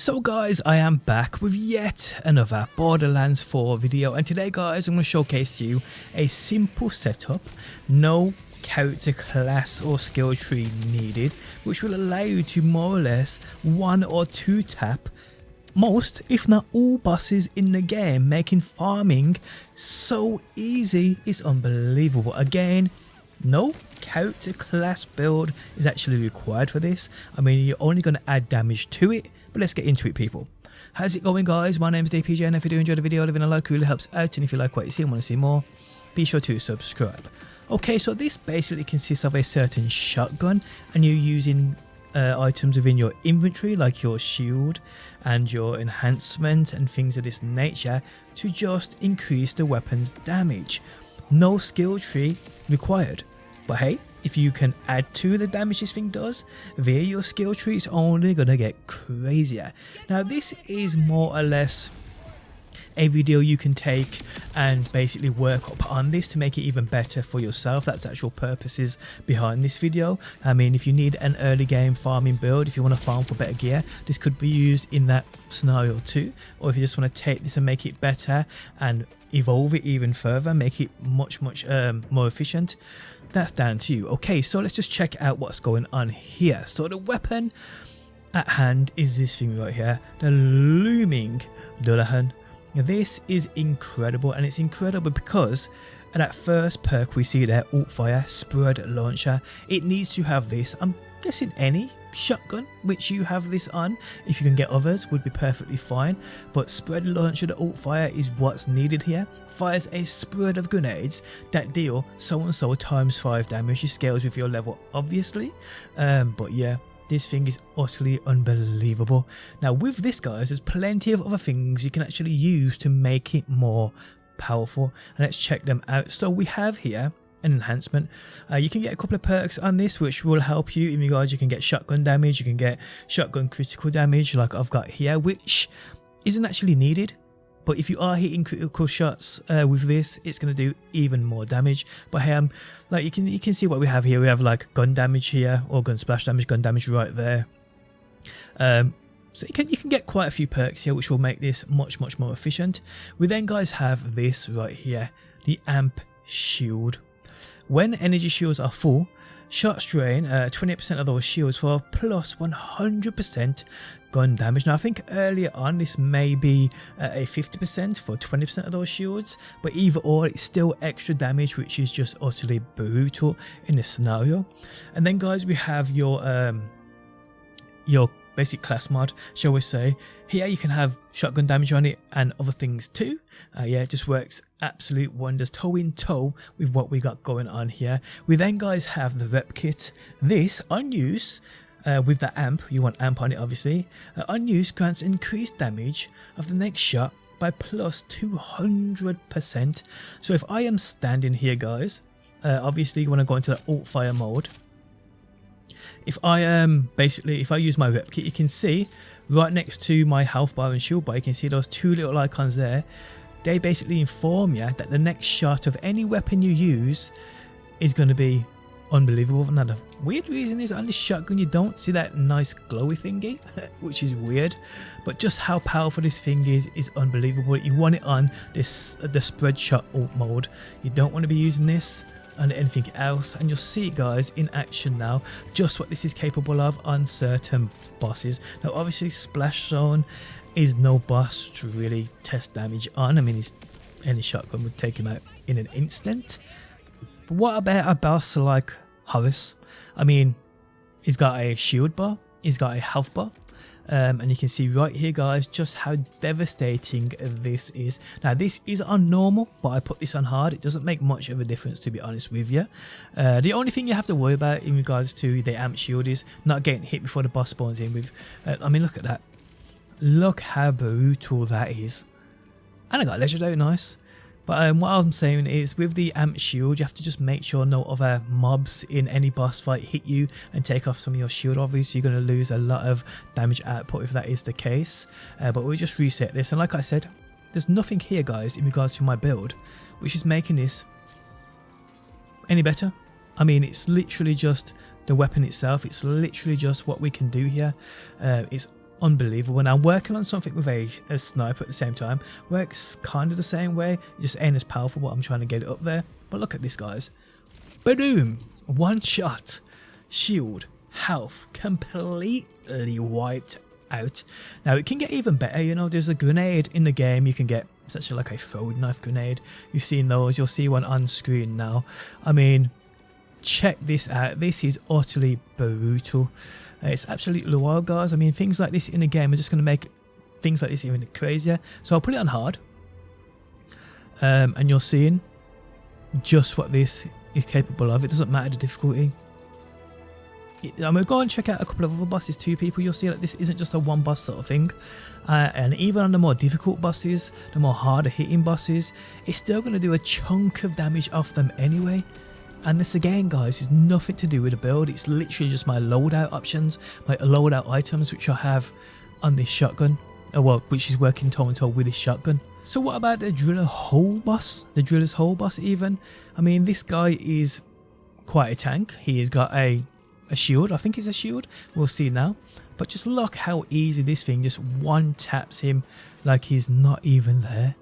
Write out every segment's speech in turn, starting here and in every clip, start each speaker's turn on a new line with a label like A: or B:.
A: So guys, I am back with yet another Borderlands 4 video, and today guys I'm going to showcase to you a simple setup, no character class or skill tree needed, which will allow you to more or less one or two tap most if not all bosses in the game, making farming so easy it's unbelievable. Again, no character class build is actually required for this. I mean, you're only going to add damage to it. But let's get into it, people. How's it going, guys? My name is DPJ, and if you do enjoy the video, leaving a like really helps out, and if you like what you see and want to see more, be sure to subscribe. Okay, so this basically consists of a certain shotgun, and you're using items within your inventory like your shield and your enhancement and things of this nature to just increase the weapon's damage. No skill tree required. But hey, if you can add to the damage this thing does via your skill tree, it's only gonna get crazier. Now this is more or less a video you can take and basically work up on this to make it even better for yourself. That's the actual purposes behind this video. I mean, if you need an early game farming build, if you want to farm for better gear, this could be used in that scenario too. Or if you just want to take this and make it better and evolve it even further, make it much more efficient, that's down to you. Okay, so let's just check out what's going on here. So the weapon at hand is this thing right here, the Looming Dullahan. Now this is incredible, and it's incredible because at that first perk we see there, Alt Fire Spread Launcher, it needs to have this. I'm guessing any shotgun which you have this on, if you can get others, would be perfectly fine, but Spread Launcher, the Alt Fire, is what's needed here. Fires a spread of grenades that deal so and so times 5 damage. It scales with your level obviously, but yeah, this thing is utterly unbelievable. Now with this guys, there's plenty of other things you can actually use to make it more powerful, and let's check them out. So we have here an enhancement. You can get a couple of perks on this which will help you in regards. You can get shotgun damage, you can get shotgun critical damage like I've got here, which isn't actually needed, but if you are hitting critical shots with this, it's going to do even more damage. But hey, like you can see what we have here. We have like gun damage here, or gun splash damage, gun damage right there. So you can get quite a few perks here which will make this much more efficient. We then guys have this right here, the Amp Shield. When energy shields are full, shots drain 20% of those shields for plus 100% gun damage. Now I think earlier on this may be a 50% for 20% of those shields, but either or, it's still extra damage, which is just utterly brutal in this scenario. And then guys, we have your basic class mod, shall we say. Here you can have shotgun damage on it and other things too. Yeah, it just works absolute wonders, toe in toe with what we got going on here. We then guys have the rep kit. This on use with the amp, you want amp on it obviously, on use grants increased damage of the next shot by plus 200%. So if I am standing here guys, obviously you want to go into the Alt Fire mode. If I if I use my rep kit, you can see right next to my health bar and shield bar, you can see those two little icons there. They basically inform you that the next shot of any weapon you use is going to be unbelievable. Now the weird reason is on this shotgun you don't see that nice glowy thingy, which is weird, but just how powerful this thing is unbelievable. You want it on this the spread shot alt mode. You don't want to be using this and anything else, and you'll see guys in action now just what this is capable of on certain bosses. Now obviously Splashzone is no boss to really test damage on. I mean, any shotgun would take him out in an instant. But what about a boss like Horace? I mean, he's got a shield bar, he's got a health bar, and you can see right here guys just how devastating this is. Now this is on normal, but I put this on hard. It doesn't make much of a difference, to be honest with you. The only thing you have to worry about in regards to the amp shield is not getting hit before the boss spawns in with I mean, look at that, look how brutal that is. And I got legendary, nice. But what I'm saying is, with the amp shield, you have to just make sure no other mobs in any boss fight hit you and take off some of your shield. Obviously, you're going to lose a lot of damage output if that is the case. But we'll just reset this. And like I said, there's nothing here, guys, in regards to my build, which is making this any better. I mean, it's literally just the weapon itself. It's literally just what we can do here. It's unbelievable. And I'm working on something with a sniper at the same time. Works kind of the same way, just ain't as powerful, but I'm trying to get it up there. But look at this, guys. Boom! One shot. Shield, health, completely wiped out. Now it can get even better, you know. There's a grenade in the game you can get. It's actually like a throwing knife grenade. You've seen those. You'll see one on screen now. I mean, check this out. This is utterly brutal. It's absolutely wild, guys. I mean, things like this in the game are just going to make things like this even crazier. So I'll put it on hard, and you're seeing just what this is capable of. It doesn't matter the difficulty. I'm going to go and check out a couple of other bosses too, people. You'll see that this isn't just a one boss sort of thing. And even on the more difficult bosses, the more harder hitting bosses, it's still going to do a chunk of damage off them anyway. And this again, guys, is nothing to do with the build. It's literally just my loadout options, my loadout items, which I have on this shotgun. Well, which is working toe and toe with this shotgun. So what about the driller hole boss? The driller's hole boss even? I mean, this guy is quite a tank. He has got a shield. I think it's a shield. We'll see now. But just look how easy this thing just one taps him like he's not even there.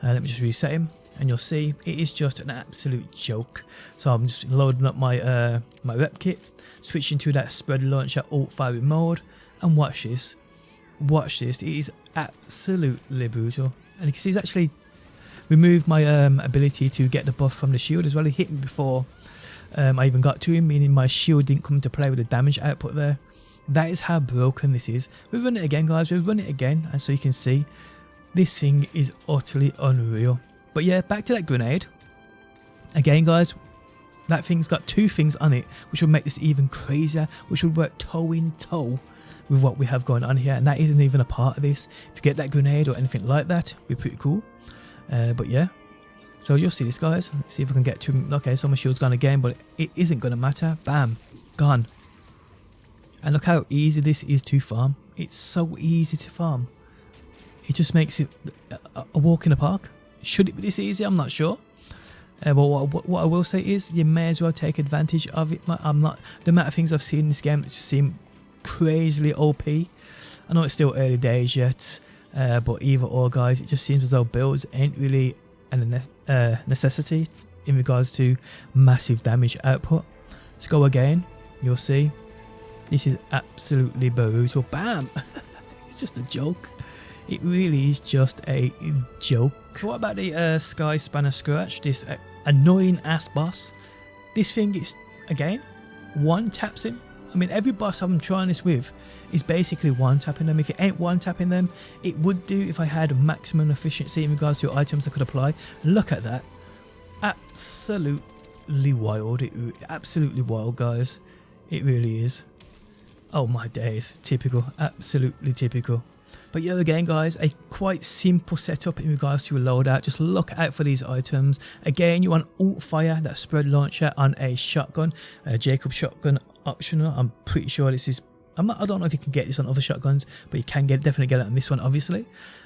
A: Let me just reset him, and you'll see it is just an absolute joke. So I'm just loading up my my rep kit, switching to that spread launcher alt firing mode, and watch this. Watch this. It is absolutely brutal. And you can see he's actually removed my ability to get the buff from the shield as well. He hit me before I even got to him, meaning my shield didn't come into play with the damage output there. That is how broken this is. We'll run it again, guys. We'll run it again, and so you can see this thing is utterly unreal. But yeah, back to that grenade. Again, guys, that thing's got two things on it, which will make this even crazier, which will work toe in toe with what we have going on here. And that isn't even a part of this. If you get that grenade or anything like that, it'll be pretty cool. But yeah. So you'll see this, guys. Let's see if I can get to him. Okay, so my shield's gone again, but it isn't going to matter. Bam. Gone. And look how easy this is to farm. It's so easy to farm. It just makes it a walk in the park. Should it be this easy? I'm not sure. But what I will say is you may as well take advantage of it. The amount of things I've seen in this game that just seem crazily OP. I know it's still early days yet. But either or, guys, it just seems as though builds ain't really a necessity in regards to massive damage output. Let's go again. You'll see this is absolutely brutal. Bam. It's just a joke. It really is just a joke. So what about the Skyspanner Kratch, this annoying ass boss? This thing is, again, one taps him. I mean, every boss I'm trying this with is basically one tapping them. If it ain't one tapping them, it would do if I had maximum efficiency in regards to items I could apply. Look at that. Absolutely wild. Absolutely wild, guys. It really is. Oh my days. Typical. Absolutely typical. But yeah, again, guys, a quite simple setup in regards to a loadout. Just look out for these items. Again, you want alt fire, that spread launcher on a shotgun, Jacob shotgun optional. I'm pretty sure this is. I don't know if you can get this on other shotguns, but you can definitely get it on this one, obviously.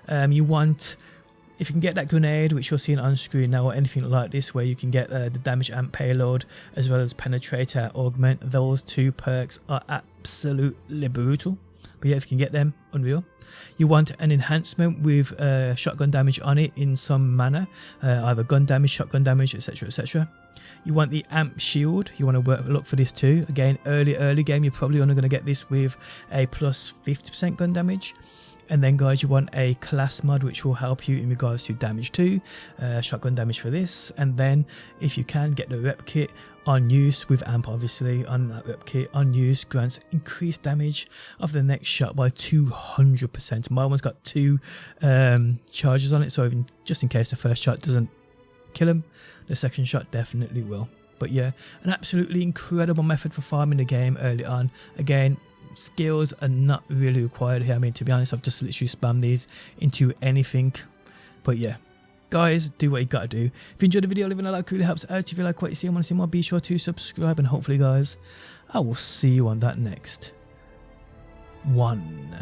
A: You want, if you can get that grenade, which you're seeing on screen now, or anything like this, where you can get the damage amp payload as well as penetrator augment. Those two perks are absolutely brutal. But yeah, if you can get them, unreal. You want an enhancement with shotgun damage on it in some manner, either gun damage, shotgun damage, etc, etc. You want the amp shield. You want to look for this too. Again, early game, you're probably only going to get this with a plus 50% gun damage. And then, guys, you want a class mod which will help you in regards to damage too, shotgun damage for this. And then, if you can, get the rep kit. On use with amp, obviously, on that rep kit, on use grants increased damage of the next shot by 200%. My one's got 2 charges on it, so even just in case the first shot doesn't kill him, the second shot definitely will. But yeah, an absolutely incredible method for farming the game early on. Again, skills are not really required here. I mean, to be honest, I've just literally spammed these into anything. But yeah, guys, do what you gotta do. If you enjoyed the video, leaving a like really helps out. If you like what you see and want to see more, be sure to subscribe, and hopefully, guys, I will see you on that next one.